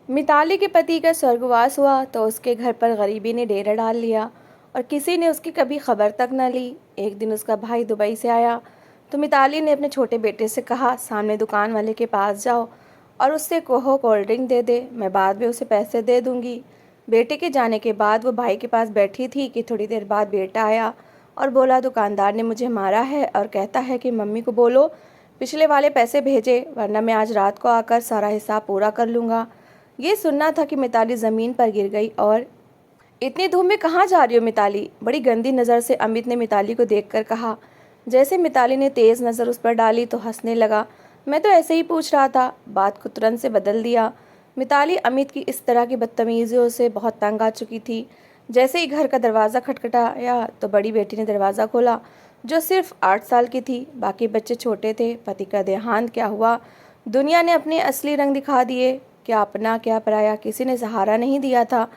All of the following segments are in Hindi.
मिताली के पति का स्वर्गवास हुआ तो उसके घर पर गरीबी ने डेरा डाल लिया और किसी ने उसकी कभी खबर तक न ली। एक दिन उसका भाई दुबई से आया तो मिताली ने अपने छोटे बेटे से कहा, सामने दुकान वाले के पास जाओ और उससे कहो कोल्ड ड्रिंक दे दे, मैं बाद में उसे पैसे दे दूंगी। बेटे के जाने के बाद वो भाई के पास बैठी थी कि थोड़ी देर बाद बेटा आया और बोला, दुकानदार ने मुझे मारा है और कहता है कि मम्मी को बोलो पिछले वाले पैसे भेजे, वरना मैं आज रात को आकर सारा हिसाब पूरा कर लूँगा। ये सुनना था कि मिताली ज़मीन पर गिर गई और इतनी धूप में कहाँ जा रही हो मिताली? बड़ी गंदी नज़र से अमित ने मिताली को देखकर कहा। जैसे मिताली ने तेज़ नज़र उस पर डाली तो हंसने लगा। मैं तो ऐसे ही पूछ रहा था, बात को तुरंत से बदल दिया। मिताली अमित की इस तरह की बदतमीजियों से बहुत तंग आ चुकी थी। जैसे ही घर का दरवाज़ा खटखटाया तो बड़ी बेटी ने दरवाज़ा खोला, जो सिर्फ 8 साल की थी। बाकी बच्चे छोटे थे। पति का देहांत क्या हुआ, दुनिया ने अपने असली रंग दिखा दिए। क्या अपना क्या पराया, किसी ने सहारा नहीं दिया था।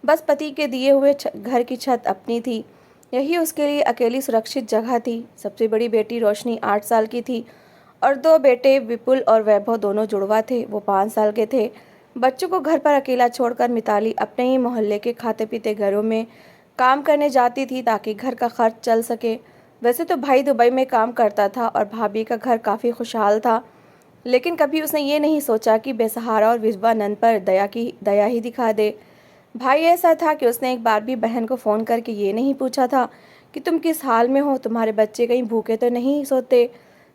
बस पति के दिए हुए घर की छत अपनी थी, यही उसके लिए अकेली सुरक्षित जगह थी। सबसे बड़ी बेटी रोशनी 8 साल की थी और 2 बेटे विपुल और वैभव दोनों जुड़वा थे, वो 5 साल के थे। बच्चों को घर पर अकेला छोड़कर मिताली अपने ही मोहल्ले के खाते पीते घरों में काम करने जाती थी ताकि घर का खर्च चल सके। वैसे तो भाई दुबई में काम करता था और भाभी का घर काफ़ी खुशहाल था, लेकिन कभी उसने ये नहीं सोचा कि बेसहारा और विधवा नंद पर दया ही दिखा दे। भाई ऐसा था कि उसने एक बार भी बहन को फ़ोन करके ये नहीं पूछा था कि तुम किस हाल में हो, तुम्हारे बच्चे कहीं भूखे तो नहीं सोते।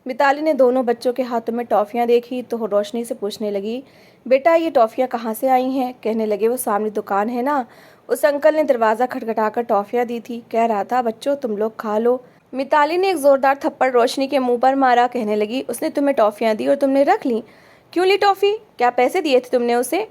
मिताली ने दोनों बच्चों के हाथों में टॉफ़ियाँ देखी तो रोशनी से पूछने लगी, बेटा ये टॉफ़ियाँ कहाँ से आई हैं? कहने लगे, वो सामने दुकान है ना, उस अंकल ने दरवाज़ा खटखटाकर टॉफ़ियाँ दी थी, कह रहा था बच्चों तुम लोग खा लो। मिताली ने एक जोरदार थप्पड़ रोशनी के मुंह पर मारा। कहने लगी, उसने तुम्हें टॉफियां दी और तुमने रख ली? क्यों ली टॉफी? क्या पैसे दिए थे तुमने उसे?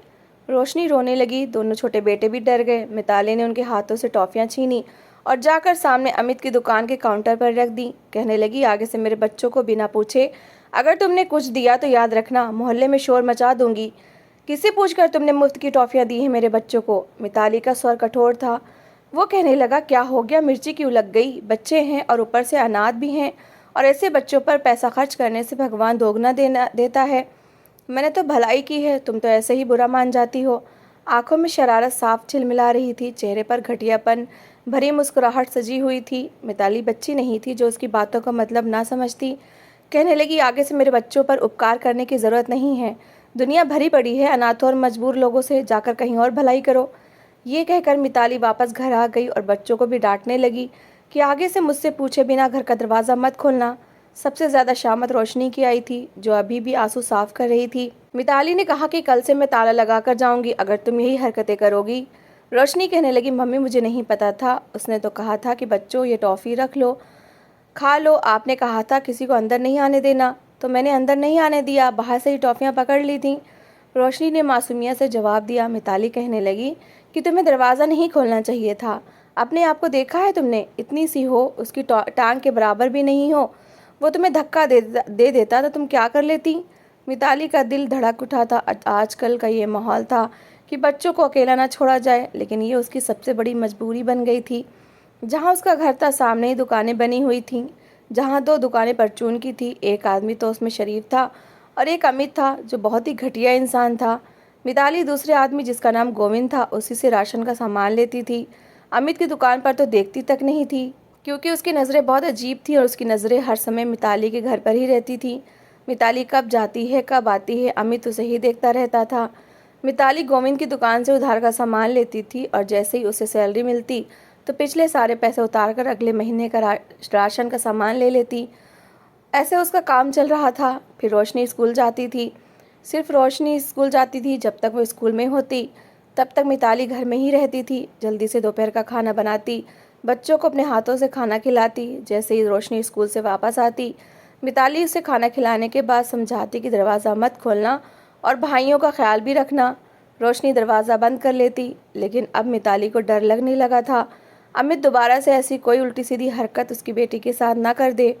रोशनी रोने लगी। दोनों छोटे बेटे भी डर गए। मिताली ने उनके हाथों से टॉफियां छीनी और जाकर सामने अमित की दुकान के काउंटर पर रख दी। कहने लगी, आगे से मेरे बच्चों को बिना पूछे अगर तुमने कुछ दिया तो याद रखना मोहल्ले में शोर मचा दूंगी। किसे पूछकर तुमने मुफ्त की टॉफियां दी हैं मेरे बच्चों को? मिताली का स्वर कठोर था। वो कहने लगा, क्या हो गया, मिर्ची क्यों लग गई? बच्चे हैं और ऊपर से अनाथ भी हैं, और ऐसे बच्चों पर पैसा खर्च करने से भगवान दोगुना देता है। मैंने तो भलाई की है, तुम तो ऐसे ही बुरा मान जाती हो। आंखों में शरारत साफ झिलमिला रही थी, चेहरे पर घटियापन भरी मुस्कुराहट सजी हुई थी। मिताली बच्ची नहीं थी जो उसकी बातों का मतलब ना समझती। कहने लगी, आगे से मेरे बच्चों पर उपकार करने की ज़रूरत नहीं है। दुनिया भरी पड़ी है अनाथों और मजबूर लोगों से, जाकर कहीं और भलाई करो। ये कहकर मिताली वापस घर आ गई और बच्चों को भी डांटने लगी कि आगे से मुझसे पूछे बिना घर का दरवाज़ा मत खोलना। सबसे ज़्यादा शामत रोशनी की आई थी, जो अभी भी आंसू साफ कर रही थी। मिताली ने कहा कि कल से मैं ताला लगा कर जाऊंगी अगर तुम यही हरकतें करोगी। रोशनी कहने लगी, मम्मी मुझे नहीं पता था, उसने तो कहा था कि बच्चों ये टॉफ़ी रख लो, खा लो, आपने कहा था किसी को अंदर नहीं आने देना, तो मैंने अंदर नहीं आने दिया, बाहर से ही टॉफ़ियाँ पकड़ ली थी। रोशनी ने मासूमियत से जवाब दिया। मिताली कहने लगी कि तुम्हें दरवाज़ा नहीं खोलना चाहिए था। अपने आप को देखा है तुमने? इतनी सी हो, उसकी टांग के बराबर भी नहीं हो। वो तुम्हें धक्का दे देता तो तुम क्या कर लेती? मिताली का दिल धड़क उठा था। आजकल का ये माहौल था कि बच्चों को अकेला ना छोड़ा जाए, लेकिन ये उसकी सबसे बड़ी मजबूरी बन गई थी। जहाँ उसका घर था सामने ही दुकानें बनी हुई थीं, जहाँ 2 दुकानें परचून की थी। एक आदमी तो उसमें शरीफ था और एक अमित था जो बहुत ही घटिया इंसान था। मिताली दूसरे आदमी जिसका नाम गोविंद था उसी से राशन का सामान लेती थी। अमित की दुकान पर तो देखती तक नहीं थी, क्योंकि उसकी नज़रें बहुत अजीब थी और उसकी नज़रें हर समय मिताली के घर पर ही रहती थी। मिताली कब जाती है कब आती है, अमित उसे ही देखता रहता था। मिताली गोविंद की दुकान से उधार का सामान लेती थी और जैसे ही उसे सैलरी मिलती तो पिछले सारे पैसे उतार कर अगले महीने का राशन का सामान ले लेती। ऐसे उसका काम चल रहा था। फिर रोशनी स्कूल जाती थी। सिर्फ रोशनी स्कूल जाती थी, जब तक वो स्कूल में होती तब तक मिताली घर में ही रहती थी। जल्दी से दोपहर का खाना बनाती, बच्चों को अपने हाथों से खाना खिलाती। जैसे ही रोशनी स्कूल से वापस आती, मिताली उसे खाना खिलाने के बाद समझाती कि दरवाज़ा मत खोलना और भाइयों का ख्याल भी रखना। रोशनी दरवाज़ा बंद कर लेती, लेकिन अब मिताली को डर लगने लगा था अमित दोबारा से ऐसी कोई उल्टी सीधी हरकत उसकी बेटी के साथ ना कर दे।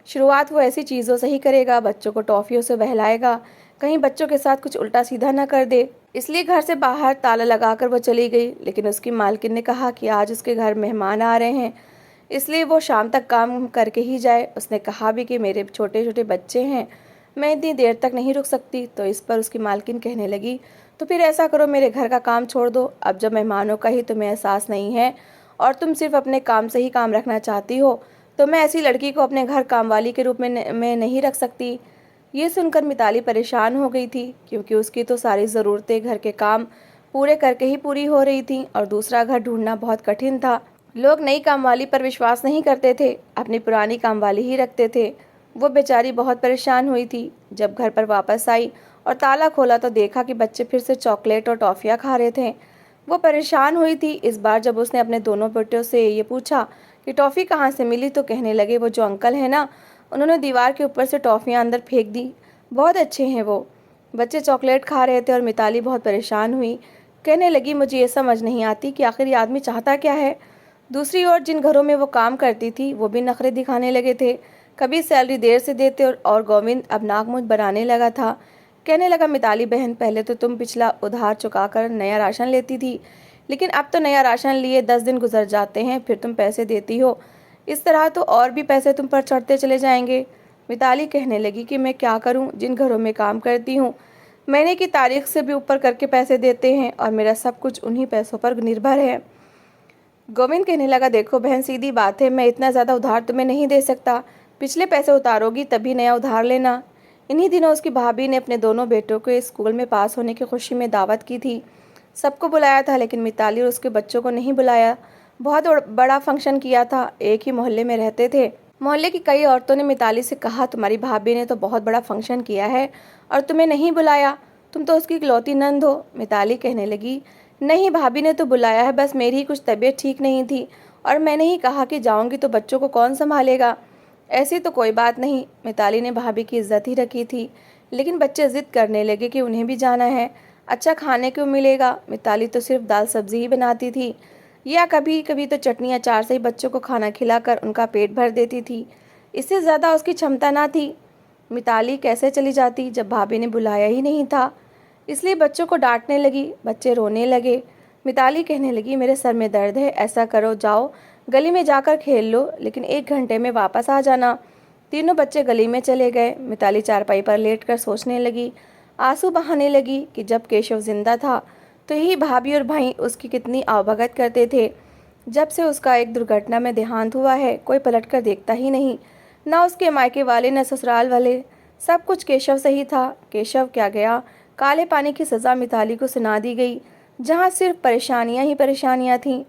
शुरुआत वो ऐसी चीज़ों से ही करेगा, बच्चों को टॉफ़ियों से बहलाएगा, कहीं बच्चों के साथ कुछ उल्टा सीधा ना कर दे। इसलिए घर से बाहर ताला लगाकर वो चली गई। लेकिन उसकी मालकिन ने कहा कि आज उसके घर मेहमान आ रहे हैं, इसलिए वो शाम तक काम करके ही जाए। उसने कहा भी कि मेरे छोटे छोटे बच्चे हैं, मैं इतनी देर तक नहीं रुक सकती। तो इस पर उसकी मालकिन कहने लगी, तो फिर ऐसा करो, मेरे घर का काम छोड़ दो। अब जब मेहमानों का ही तुम्हें एहसास नहीं है और तुम सिर्फ अपने काम से ही काम रखना चाहती हो, तो मैं ऐसी लड़की को अपने घर कामवाली के रूप में मैं नहीं रख सकती। ये सुनकर मिताली परेशान हो गई थी, क्योंकि उसकी तो सारी ज़रूरतें घर के काम पूरे करके ही पूरी हो रही थी और दूसरा घर ढूंढना बहुत कठिन था। लोग नई कामवाली पर विश्वास नहीं करते थे, अपनी पुरानी कामवाली ही रखते थे। वो बेचारी बहुत परेशान हुई थी। जब घर पर वापस आई और ताला खोला तो देखा कि बच्चे फिर से चॉकलेट और टॉफ़ियाँ खा रहे थे। वो परेशान हुई थी। इस बार जब उसने अपने दोनों बेटों से ये पूछा कि टॉफ़ी कहाँ से मिली, तो कहने लगे, वो जो अंकल है ना, उन्होंने दीवार के ऊपर से टॉफ़ियाँ अंदर फेंक दी। बहुत अच्छे हैं वो। बच्चे चॉकलेट खा रहे थे और मिताली बहुत परेशान हुई। कहने लगी, मुझे ये समझ नहीं आती कि आखिर ये आदमी चाहता क्या है। दूसरी ओर जिन घरों में वो काम करती थी वो भी नखरे दिखाने लगे थे। कभी सैलरी देर से देते और गोविंद अब नाक मुँह बनाने लगा था। कहने लगा, मिताली बहन, पहले तो तुम पिछला उधार चुकाकर नया राशन लेती थी, लेकिन अब तो नया राशन लिए 10 दिन गुजर जाते हैं, फिर तुम पैसे देती हो। इस तरह तो और भी पैसे तुम पर चढ़ते चले जाएंगे। मिताली कहने लगी कि मैं क्या करूं, जिन घरों में काम करती हूं महीने की तारीख से भी ऊपर करके पैसे देते हैं और मेरा सब कुछ उन्हीं पैसों पर निर्भर है। गोविंद कहने लगा, देखो बहन, सीधी बात है, मैं इतना ज़्यादा उधार तुम्हें नहीं दे सकता। पिछले पैसे उतारोगी तभी नया उधार लेना। इन्हीं दिनों उसकी भाभी ने अपने दोनों बेटों को स्कूल में पास होने की खुशी में दावत की थी। सबको बुलाया था, लेकिन मिताली और उसके बच्चों को नहीं बुलाया। बहुत बड़ा फंक्शन किया था। एक ही मोहल्ले में रहते थे। मोहल्ले की कई औरतों ने मिताली से कहा, तुम्हारी भाभी ने तो बहुत बड़ा फंक्शन किया है और तुम्हें नहीं बुलाया, तुम तो उसकी इकलौती नंद हो। मिताली कहने लगी, नहीं, भाभी ने तो बुलाया है, बस मेरी ही कुछ तबीयत ठीक नहीं थी और मैंने ही कहा कि जाऊंगी तो बच्चों को कौन संभालेगा। ऐसी तो कोई बात नहीं। मिताली ने भाभी की इज्जत ही रखी थी, लेकिन बच्चे जिद करने लगे कि उन्हें भी जाना है। अच्छा खाने को मिलेगा। मिताली तो सिर्फ दाल सब्जी ही बनाती थी, या कभी कभी तो चटनी अचार से ही बच्चों को खाना खिलाकर उनका पेट भर देती थी। इससे ज़्यादा उसकी क्षमता ना थी। मिताली कैसे चली जाती जब भाभी ने बुलाया ही नहीं था। इसलिए बच्चों को डांटने लगी। बच्चे रोने लगे। मिताली कहने लगी, मेरे सर में दर्द है, ऐसा करो, जाओ गली में जाकर खेल लो, लेकिन 1 घंटे में वापस आ जाना। तीनों बच्चे गली में चले गए। मिताली चारपाई पर लेटकर सोचने लगी, आंसू बहाने लगी कि जब केशव जिंदा था तो यही भाभी और भाई उसकी कितनी आवभगत करते थे। जब से उसका एक दुर्घटना में देहांत हुआ है, कोई पलटकर देखता ही नहीं, ना उसके मायके वाले न ससुराल वाले। सब कुछ केशव से ही था। केशव क्या गया, काले पानी की सज़ा मिताली को सुना दी गई, जहाँ सिर्फ परेशानियाँ ही परेशानियाँ थीं।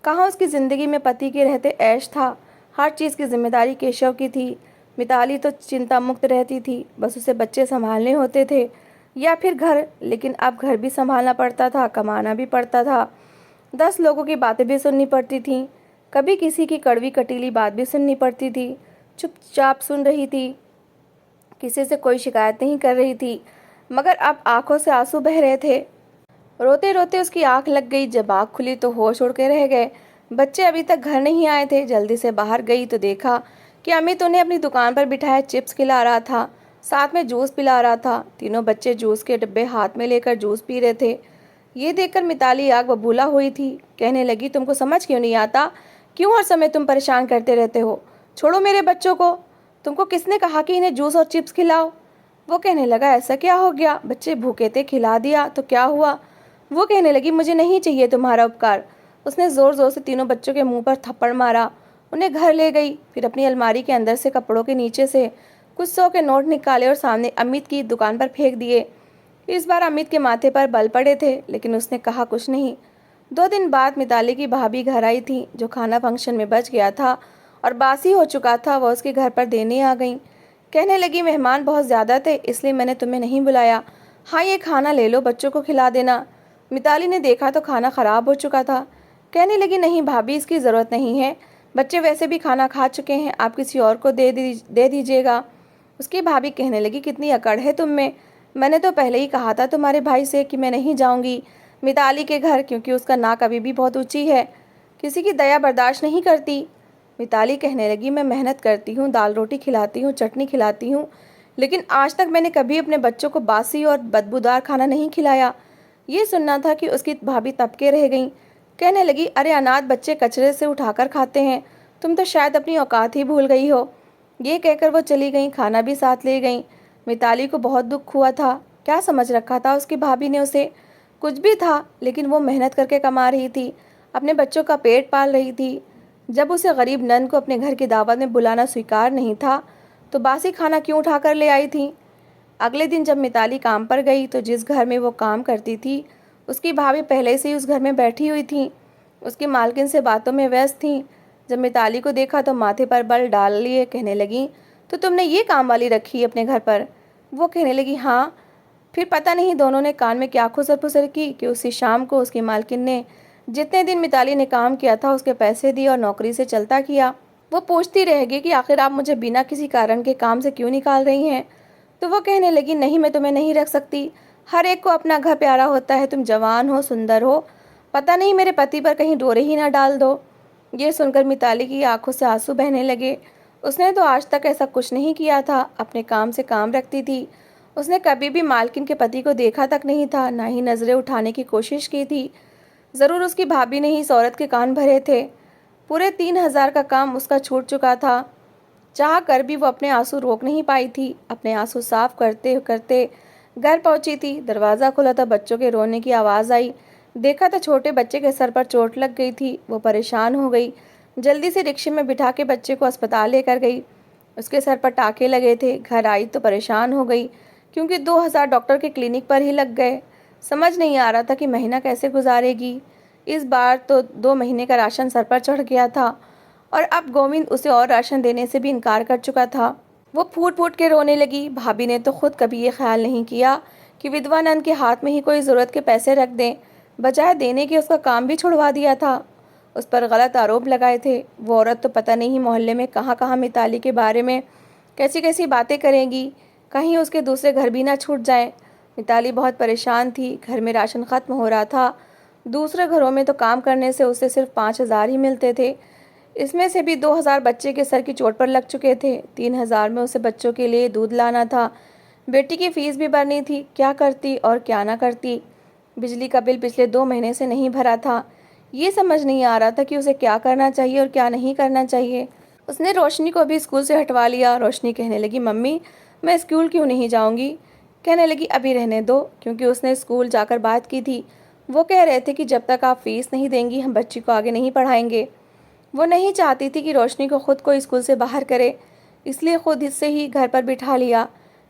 कहाँ उसकी ज़िंदगी में पति के रहते ऐश था। हर चीज़ की जिम्मेदारी केशव की थी। मिताली तो चिंता मुक्त रहती थी, बस उसे बच्चे संभालने होते थे या फिर घर, लेकिन अब घर भी संभालना पड़ता था, कमाना भी पड़ता था। 10 लोगों की बातें भी सुननी पड़ती थीं। कभी किसी की कड़वी कटीली बात भी सुननी पड़ती थी। चुपचाप सुन रही थी, किसी से कोई शिकायत नहीं कर रही थी, मगर अब आंखों से आंसू बह रहे थे। रोते रोते उसकी आंख लग गई। जब आंख खुली तो होश उड़ के रह गए। बच्चे अभी तक घर नहीं आए थे। जल्दी से बाहर गई तो देखा कि अमित उन्हें अपनी दुकान पर बिठाए चिप्स खिला रहा था, साथ में जूस पिला रहा था। तीनों बच्चे जूस के डिब्बे हाथ में लेकर जूस पी रहे थे। ये देखकर मिताली आग बबूला हुई थी। कहने लगी, तुमको समझ क्यों नहीं आता? क्यों हर समय तुम परेशान करते रहते हो? छोड़ो मेरे बच्चों को। तुमको किसने कहा कि इन्हें जूस और चिप्स खिलाओ? वो कहने लगा, ऐसा क्या हो गया? बच्चे भूखे थे, खिला दिया तो क्या हुआ? वो कहने लगी, मुझे नहीं चाहिए तुम्हारा उपकार। उसने ज़ोर ज़ोर से तीनों बच्चों के मुंह पर थप्पड़ मारा। उन्हें घर ले गई। फिर अपनी अलमारी के अंदर से कपड़ों के नीचे से कुछ 100 के नोट निकाले और सामने अमित की दुकान पर फेंक दिए। इस बार अमित के माथे पर बल पड़े थे, लेकिन उसने कहा कुछ नहीं। 2 दिन बाद मिताली की भाभी घर आई थी। जो खाना फंक्शन में बच गया था और बासी हो चुका था, वह उसके घर पर देने आ गई। कहने लगी, मेहमान बहुत ज़्यादा थे, इसलिए मैंने तुम्हें नहीं बुलाया। हाँ, ये खाना ले लो, बच्चों को खिला देना। मिताली ने देखा तो खाना ख़राब हो चुका था। कहने लगी, नहीं भाभी, इसकी ज़रूरत नहीं है, बच्चे वैसे भी खाना खा चुके हैं, आप किसी और को दे दीजिएगा। उसकी भाभी कहने लगी, कितनी अकड़ है तुम में। मैंने तो पहले ही कहा था तुम्हारे भाई से कि मैं नहीं जाऊंगी मिताली के घर, क्योंकि उसका नाक अभी भी बहुत ऊंची है, किसी की दया बर्दाश्त नहीं करती। मिताली कहने लगी, मैं मेहनत करती हूँ, दाल रोटी खिलाती हूँ, चटनी खिलाती हूँ, लेकिन आज तक मैंने कभी अपने बच्चों को बासी और बदबूदार खाना नहीं खिलाया। ये सुनना था कि उसकी भाभी तबके रह गई। कहने लगी, अरे अनाथ बच्चे कचरे से उठाकर खाते हैं, तुम तो शायद अपनी औकात ही भूल गई हो। ये कहकर वो चली गई, खाना भी साथ ले गई। मिताली को बहुत दुख हुआ था। क्या समझ रखा था उसकी भाभी ने उसे? कुछ भी था, लेकिन वो मेहनत करके कमा रही थी, अपने बच्चों का पेट पाल रही थी। जब उसे गरीब नंद को अपने घर की दावत में बुलाना स्वीकार नहीं था, तो बासी खाना क्यों उठा कर ले आई थी। अगले दिन जब मिताली काम पर गई तो जिस घर में वो काम करती थी, उसकी भाभी पहले से ही उस घर में बैठी हुई थी। उसकी मालकिन से बातों में व्यस्त थी। जब मिताली को देखा तो माथे पर बल डाल लिए कहने लगी, तो तुमने ये काम वाली रखी अपने घर पर। वो कहने लगी, हाँ। फिर पता नहीं दोनों ने कान में क्या खुसर फुसर की कि उसी शाम को उसकी मालकिन ने जितने दिन मिताली ने काम किया था उसके पैसे दिए और नौकरी से चलता किया। वो पूछती रहेगी कि आखिर आप मुझे बिना किसी कारण के काम से क्यों निकाल रही हैं। तो वो कहने लगी, नहीं, मैं तुम्हें नहीं रख सकती। हर एक को अपना घर प्यारा होता है। तुम जवान हो, सुंदर हो, पता नहीं मेरे पति पर कहीं डोरे ही ना डाल दो। ये सुनकर मिताली की आंखों से आंसू बहने लगे। उसने तो आज तक ऐसा कुछ नहीं किया था, अपने काम से काम रखती थी। उसने कभी भी मालकिन के पति को देखा तक नहीं था, ना ही नजरें उठाने की कोशिश की थी। जरूर उसकी भाभी ने ही इस औरत के कान भरे थे। पूरे 3,000 का काम उसका छूट चुका था। चाह कर भी वो अपने आंसू रोक नहीं पाई थी। अपने आंसू साफ करते करते घर पहुंची थी। दरवाज़ा खुला था, बच्चों के रोने की आवाज़ आई। देखा तो छोटे बच्चे के सर पर चोट लग गई थी। वो परेशान हो गई। जल्दी से रिक्शे में बिठा के बच्चे को अस्पताल लेकर गई। उसके सर पर टाके लगे थे। घर आई तो परेशान हो गई, क्योंकि 2,000 डॉक्टर के क्लिनिक पर ही लग गए। समझ नहीं आ रहा था कि महीना कैसे गुजारेगी। इस बार तो 2 महीने का राशन सर पर चढ़ गया था, और अब गोविंद उसे और राशन देने से भी इनकार कर चुका था। वो फूट फूट के रोने लगी। भाभी ने तो खुद कभी ये ख्याल नहीं किया कि विधवा नंद के हाथ में ही कोई ज़रूरत के पैसे रख दें। बजाय देने के उसका काम भी छुड़वा दिया था। उस पर गलत आरोप लगाए थे। वो औरत तो पता नहीं मोहल्ले में कहाँ कहाँ मिताली के बारे में कैसी कैसी बातें करेंगी, कहीं उसके दूसरे घर भी ना छूट जाए। मिताली बहुत परेशान थी। घर में राशन ख़त्म हो रहा था। दूसरे घरों में तो काम करने से उसे सिर्फ 5,000 ही मिलते थे। इसमें से भी 2,000 बच्चे के सर की चोट पर लग चुके थे। 3,000 में उसे बच्चों के लिए दूध लाना था, बेटी की फीस भी भरनी थी। क्या करती और क्या ना करती। बिजली का बिल पिछले 2 महीने से नहीं भरा था। ये समझ नहीं आ रहा था कि उसे क्या करना चाहिए और क्या नहीं करना चाहिए। उसने रोशनी को भी स्कूल से हटवा लिया। रोशनी कहने लगी, मम्मी, मैं स्कूल क्यों नहीं जाऊंगी। कहने लगी, अभी रहने दो, क्योंकि उसने स्कूल जाकर बात की थी। वो कह रहे थे कि जब तक आप फीस नहीं देंगी हम बच्ची को आगे नहीं पढ़ाएंगे। वो नहीं चाहती थी कि रोशनी को खुद को स्कूल से बाहर करे, इसलिए खुद इससे ही घर पर बिठा लिया।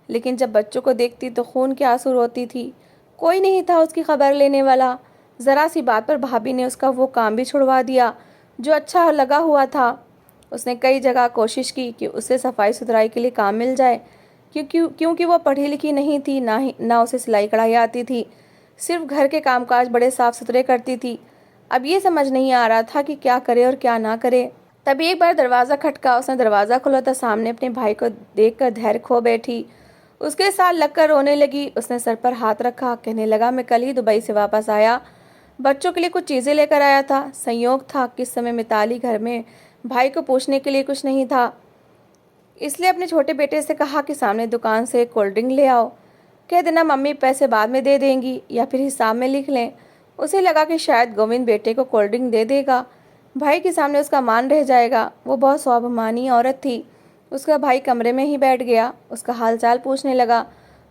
लेकिन जब बच्चों को देखती तो खून के आंसू रोती थी। कोई नहीं था उसकी खबर लेने वाला। ज़रा सी बात पर भाभी ने उसका वो काम भी छुड़वा दिया जो अच्छा लगा हुआ था। उसने कई जगह कोशिश की कि उसे सफाई सुथराई के लिए काम मिल जाए, क्योंकि वो पढ़ी लिखी नहीं थी, ना उसे सिलाई कढ़ाई आती थी। सिर्फ घर के कामकाज बड़े साफ सुथरे करती थी। अब ये समझ नहीं आ रहा था कि क्या करे और क्या ना करे। तभी एक बार दरवाज़ा खटका। उसने दरवाज़ा खोला तो सामने अपने भाई को देखकर धैर्य खो बैठी। उसके साथ लगकर रोने लगी। उसने सर पर हाथ रखा, कहने लगा, मैं कल ही दुबई से वापस आया, बच्चों के लिए कुछ चीज़ें लेकर आया था। संयोग था किस समय मिताली घर में भाई को पूछने के लिए कुछ नहीं था, इसलिए अपने छोटे बेटे से कहा कि सामने दुकान से कोल्ड ड्रिंक ले आओ। कह देना मम्मी पैसे बाद में दे देंगी या फिर हिसाब में लिख लें। उसे लगा कि शायद गोविंद बेटे को कोल्ड ड्रिंक दे देगा, भाई के सामने उसका मान रह जाएगा। वो बहुत स्वाभिमानी औरत थी। उसका भाई कमरे में ही बैठ गया। उसका हालचाल पूछने लगा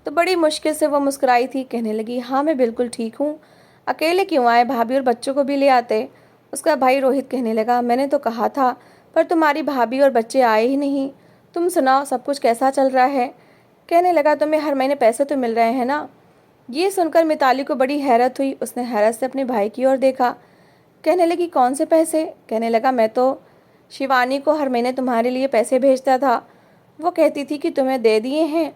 तो बड़ी मुश्किल से वो मुस्कुराई थी। कहने लगी, हाँ मैं बिल्कुल ठीक हूँ। अकेले क्यों आए, भाभी और बच्चों को भी ले आते। उसका भाई रोहित कहने लगा, मैंने तो कहा था, पर तुम्हारी भाभी और बच्चे आए ही नहीं। तुम सुनाओ, सब कुछ कैसा चल रहा है। कहने लगा, तुम्हें हर महीने पैसे तो मिल रहे हैं ना। ये सुनकर मिताली को बड़ी हैरत हुई। उसने हैरत से अपने भाई की ओर देखा। कहने लगी, कौन से पैसे। कहने लगा, मैं तो शिवानी को हर महीने तुम्हारे लिए पैसे भेजता था, वो कहती थी कि तुम्हें दे दिए हैं।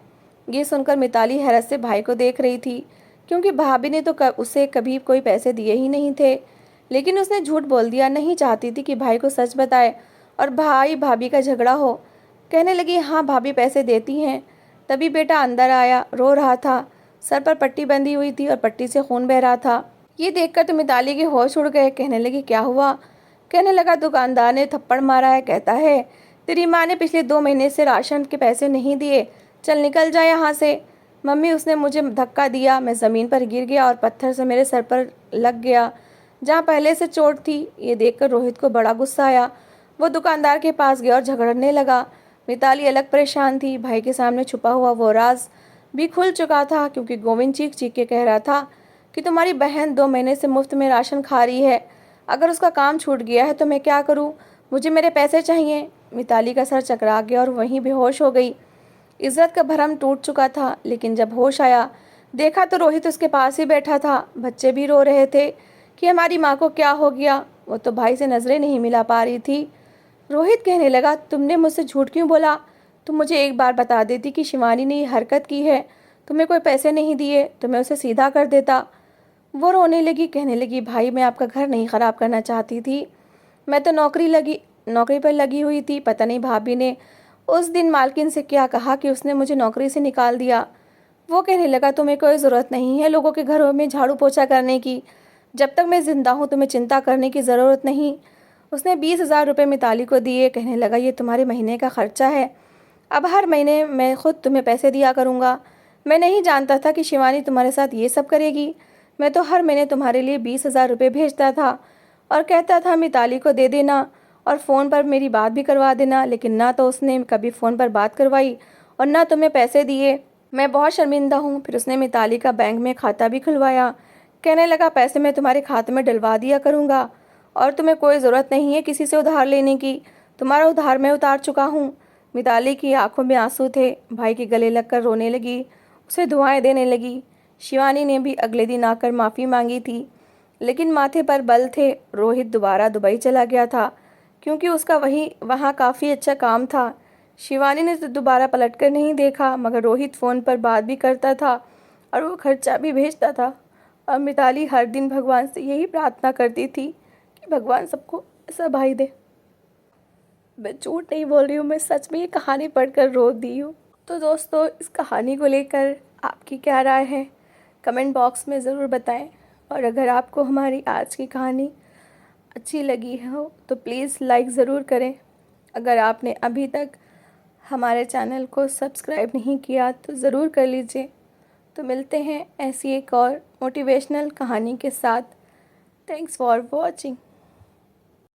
ये सुनकर मिताली हैरत से भाई को देख रही थी, क्योंकि भाभी ने तो उसे कभी कोई पैसे दिए ही नहीं थे। लेकिन उसने झूठ बोल दिया। नहीं चाहती थी कि भाई को सच बताए और भाई भाभी का झगड़ा हो। कहने लगी, हाँ भाभी पैसे देती हैं। तभी बेटा अंदर आया, रो रहा था। सर पर पट्टी बंधी हुई थी और पट्टी से खून बह रहा था। ये देखकर तो मिताली के होश उड़ गए। कहने लगी, क्या हुआ। कहने लगा, दुकानदार ने थप्पड़ मारा है, कहता है तेरी माँ ने पिछले 2 महीने से राशन के पैसे नहीं दिए, चल निकल जा यहाँ से। मम्मी, उसने मुझे धक्का दिया, मैं ज़मीन पर गिर गया और पत्थर से मेरे सर पर लग गया जहाँ पहले से चोट थी। ये देखकर रोहित को बड़ा गुस्सा आया। वो दुकानदार के पास गया और झगड़ने लगा। मिताली अलग परेशान थी। भाई के सामने छुपा हुआ वो राज भी खुल चुका था, क्योंकि गोविंद चीख चीख के कह रहा था कि तुम्हारी बहन 2 महीने से मुफ्त में राशन खा रही है। अगर उसका काम छूट गया है तो मैं क्या करूं? मुझे मेरे पैसे चाहिए। मिताली का सर चकरा गया और वहीं बेहोश हो गई। इज़्ज़त का भरम टूट चुका था, लेकिन जब होश आया देखा तो रोहित उसके पास ही बैठा था। बच्चे भी रो रहे थे कि हमारी माँ को क्या हो गया। वो तो भाई से नज़रें नहीं मिला पा रही थी। रोहित कहने लगा, तुमने मुझसे झूठ क्यों बोला? तुम मुझे एक बार बता देती कि शिवानी ने ये हरकत की है, तुम्हें कोई पैसे नहीं दिए तो मैं उसे सीधा कर देता। वो रोने लगी, कहने लगी, भाई मैं आपका घर नहीं ख़राब करना चाहती थी। मैं तो नौकरी पर लगी हुई थी। पता नहीं भाभी ने उस दिन मालकिन से क्या कहा कि उसने मुझे नौकरी से निकाल दिया। वो कहने लगा, तुम्हें कोई ज़रूरत नहीं है लोगों के घरों में झाड़ू पोछा करने की। जब तक मैं ज़िंदा हूँ तुम्हें चिंता करने की ज़रूरत नहीं। उसने 20,000 रुपये मिताली को दिए। कहने लगा, ये तुम्हारे महीने का खर्चा है। अब हर महीने मैं खुद तुम्हें पैसे दिया करूँगा। मैं नहीं जानता था कि शिवानी तुम्हारे साथ ये सब करेगी। मैं तो हर महीने तुम्हारे लिए 20,000 रुपये भेजता था और कहता था मिताली को दे देना और फ़ोन पर मेरी बात भी करवा देना, लेकिन ना तो उसने कभी फ़ोन पर बात करवाई और ना तुम्हें पैसे दिए। मैं बहुत शर्मिंदा हूँ। फिर उसने मिताली का बैंक में खाता भी खुलवाया। कहने लगा, पैसे मैं तुम्हारे खाते में डलवा दिया करूँगा और तुम्हें कोई ज़रूरत नहीं है किसी से उधार लेने की। तुम्हारा उधार मैं उतार चुका हूँ। मिताली की आंखों में आंसू थे। भाई के गले लगकर रोने लगी, उसे दुआएं देने लगी। शिवानी ने भी अगले दिन आकर माफ़ी मांगी थी, लेकिन माथे पर बल थे। रोहित दोबारा दुबई चला गया था क्योंकि उसका वहाँ काफ़ी अच्छा काम था। शिवानी ने तो दोबारा पलटकर नहीं देखा, मगर रोहित फ़ोन पर बात भी करता था और वो खर्चा भी भेजता था। और मिताली हर दिन भगवान से यही प्रार्थना करती थी कि भगवान सबको ऐसा भाई दे। मैं झूठ नहीं बोल रही हूँ, मैं सच में ये कहानी पढ़कर रो दी हूँ। तो दोस्तों, इस कहानी को लेकर आपकी क्या राय है, कमेंट बॉक्स में ज़रूर बताएं। और अगर आपको हमारी आज की कहानी अच्छी लगी हो तो प्लीज़ लाइक ज़रूर करें। अगर आपने अभी तक हमारे चैनल को सब्सक्राइब नहीं किया तो ज़रूर कर लीजिए। तो मिलते हैं ऐसी एक और मोटिवेशनल कहानी के साथ। Thanks for watching.